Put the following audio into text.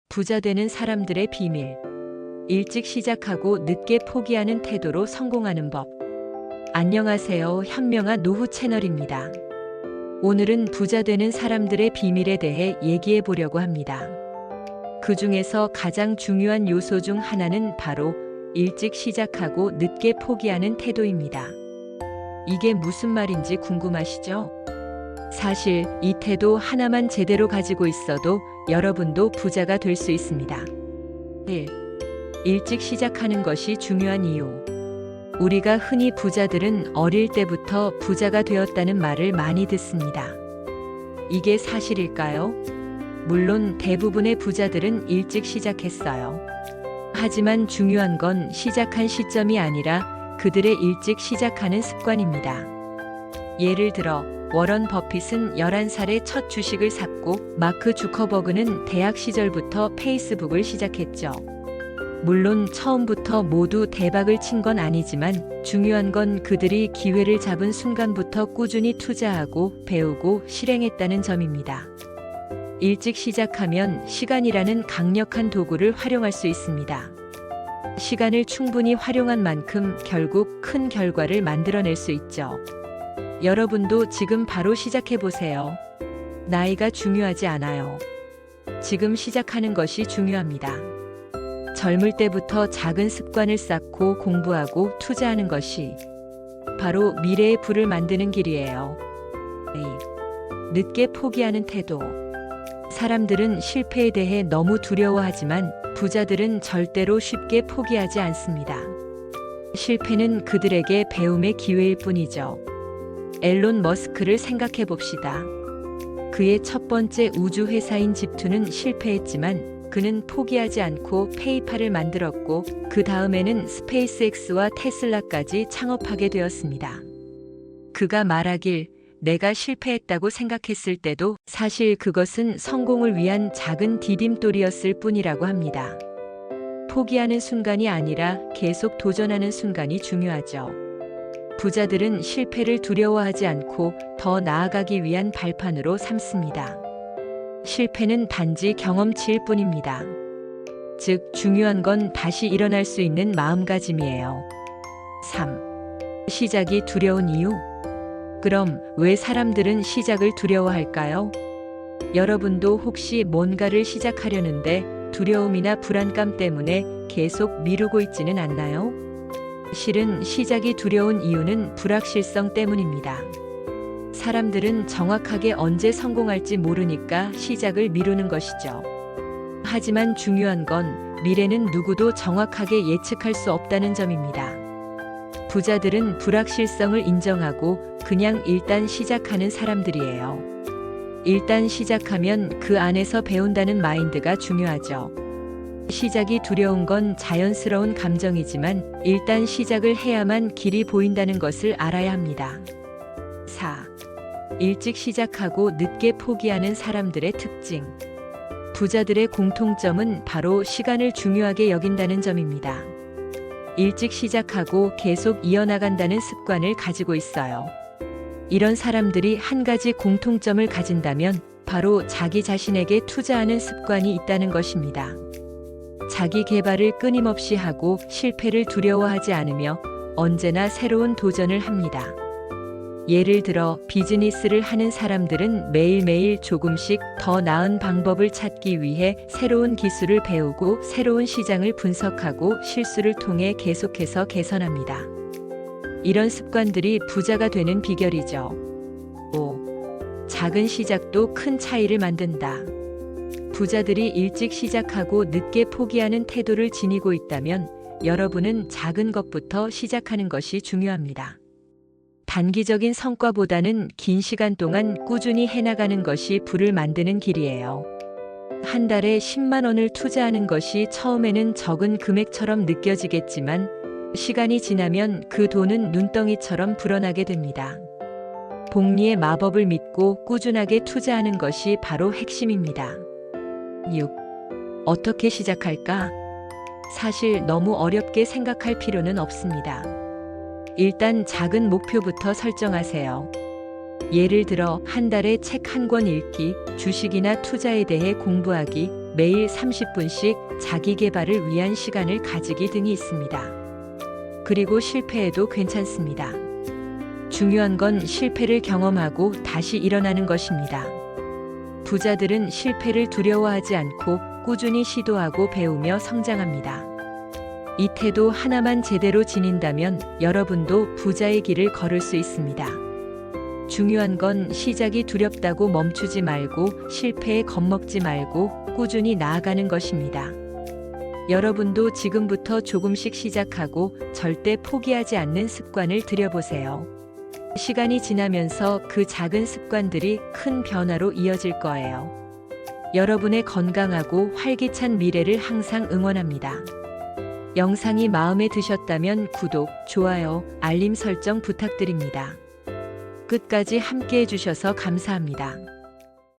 부자 되는 사람들의 비밀. 일찍 시작하고 늦게 포기하는 태도로 성공하는 법. 안녕하세요. 현명한 노후 채널입니다. 오늘은 부자 되는 사람들의 비밀에 대해 얘기해 보려고 합니다. 그 중에서 가장 중요한 요소 중 하나는 바로 일찍 시작하고 늦게 포기하는 태도입니다. 이게 무슨 말인지 궁금하시죠? 사실 이 태도 하나만 제대로 가지고 있어도 여러분도 부자가 될 수 있습니다. 1. 일찍 시작하는 것이 중요한 이유. 우리가 흔히 부자들은 어릴 때부터 부자가 되었다는 말을 많이 듣습니다. 이게 사실일까요? 물론 대부분의 부자들은 일찍 시작했어요. 하지만 중요한 건 시작한 시점이 아니라 그들의 일찍 시작하는 습관입니다. 예를 들어 워런 버핏은 11살에 첫 주식을 샀고 마크 주커버그는 대학 시절부터 페이스북을 시작했죠. 물론 처음부터 모두 대박을 친 건 아니지만 중요한 건 그들이 기회를 잡은 순간부터 꾸준히 투자하고 배우고 실행했다는 점입니다. 일찍 시작하면 시간이라는 강력한 도구를 활용할 수 있습니다. 시간을 충분히 활용한 만큼 결국 큰 결과를 만들어낼 수 있죠. 여러분도 지금 바로 시작해 보세요. 나이가 중요하지 않아요. 지금 시작하는 것이 중요합니다. 젊을 때부터 작은 습관을 쌓고 공부하고 투자하는 것이 바로 미래의 부를 만드는 길이에요. 2. 늦게 포기하는 태도. 사람들은 실패에 대해 너무 두려워하지만 부자들은 절대로 쉽게 포기하지 않습니다. 실패는 그들에게 배움의 기회일 뿐이죠. 앨런 머스크를 생각해 봅시다. 그의 첫 번째 우주 회사인 집투는 실패했지만 그는 포기하지 않고 페이팔을 만들었고 그 다음에는 스페이스X와 테슬라까지 창업하게 되었습니다. 그가 말하길 내가 실패했다고 생각했을 때도 사실 그것은 성공을 위한 작은 디딤돌이었을 뿐이라고 합니다. 포기하는 순간이 아니라 계속 도전하는 순간이 중요하죠. 부자들은 실패를 두려워하지 않고 더 나아가기 위한 발판으로 삼습니다. 실패는 단지 경험치일 뿐입니다. 즉, 중요한 건 다시 일어날 수 있는 마음가짐이에요. 3. 시작이 두려운 이유. 그럼 왜 사람들은 시작을 두려워할까요? 여러분도 혹시 뭔가를 시작하려는데 두려움이나 불안감 때문에 계속 미루고 있지는 않나요? 실은 시작이 두려운 이유는 불확실성 때문입니다. 사람들은 정확하게 언제 성공할지 모르니까 시작을 미루는 것이죠. 하지만 중요한 건 미래는 누구도 정확하게 예측할 수 없다는 점입니다. 부자들은 불확실성을 인정하고 그냥 일단 시작하는 사람들이에요. 일단 시작하면 그 안에서 배운다는 마인드가 중요하죠. 시작이 두려운 건 자연스러운 감정이지만 일단 시작을 해야만 길이 보인다는 것을 알아야 합니다. 4. 일찍 시작하고 늦게 포기하는 사람들의 특징. 부자들의 공통점은 바로 시간을 중요하게 여긴다는 점입니다. 일찍 시작하고 계속 이어나간다는 습관을 가지고 있어요. 이런 사람들이 한 가지 공통점을 가진다면 바로 자기 자신에게 투자하는 습관이 있다는 것입니다. 자기 개발을 끊임없이 하고 실패를 두려워하지 않으며 언제나 새로운 도전을 합니다. 예를 들어 비즈니스를 하는 사람들은 매일매일 조금씩 더 나은 방법을 찾기 위해 새로운 기술을 배우고 새로운 시장을 분석하고 실수를 통해 계속해서 개선합니다. 이런 습관들이 부자가 되는 비결이죠. 5. 작은 시작도 큰 차이를 만든다. 부자들이 일찍 시작하고 늦게 포기하는 태도를 지니고 있다면 여러분은 작은 것부터 시작하는 것이 중요합니다. 단기적인 성과보다는 긴 시간 동안 꾸준히 해나가는 것이 부를 만드는 길이에요. 한 달에 10만 원을 투자하는 것이 처음에는 적은 금액처럼 느껴지겠지만 시간이 지나면 그 돈은 눈덩이처럼 불어나게 됩니다. 복리의 마법을 믿고 꾸준하게 투자하는 것이 바로 핵심입니다. 6. 어떻게 시작할까? 사실 너무 어렵게 생각할 필요는 없습니다. 일단 작은 목표부터 설정하세요. 예를 들어 한 달에 책 한 권 읽기, 주식이나 투자에 대해 공부하기, 매일 30분씩 자기 개발을 위한 시간을 가지기 등이 있습니다. 그리고 실패해도 괜찮습니다. 중요한 건 실패를 경험하고 다시 일어나는 것입니다. 부자들은 실패를 두려워하지 않고 꾸준히 시도하고 배우며 성장합니다. 이 태도 하나만 제대로 지닌다면 여러분도 부자의 길을 걸을 수 있습니다. 중요한 건 시작이 두렵다고 멈추지 말고 실패에 겁먹지 말고 꾸준히 나아가는 것입니다. 여러분도 지금부터 조금씩 시작하고 절대 포기하지 않는 습관을 들여보세요. 시간이 지나면서 그 작은 습관들이 큰 변화로 이어질 거예요. 여러분의 건강하고 활기찬 미래를 항상 응원합니다. 영상이 마음에 드셨다면 구독, 좋아요, 알림 설정 부탁드립니다. 끝까지 함께 해주셔서 감사합니다.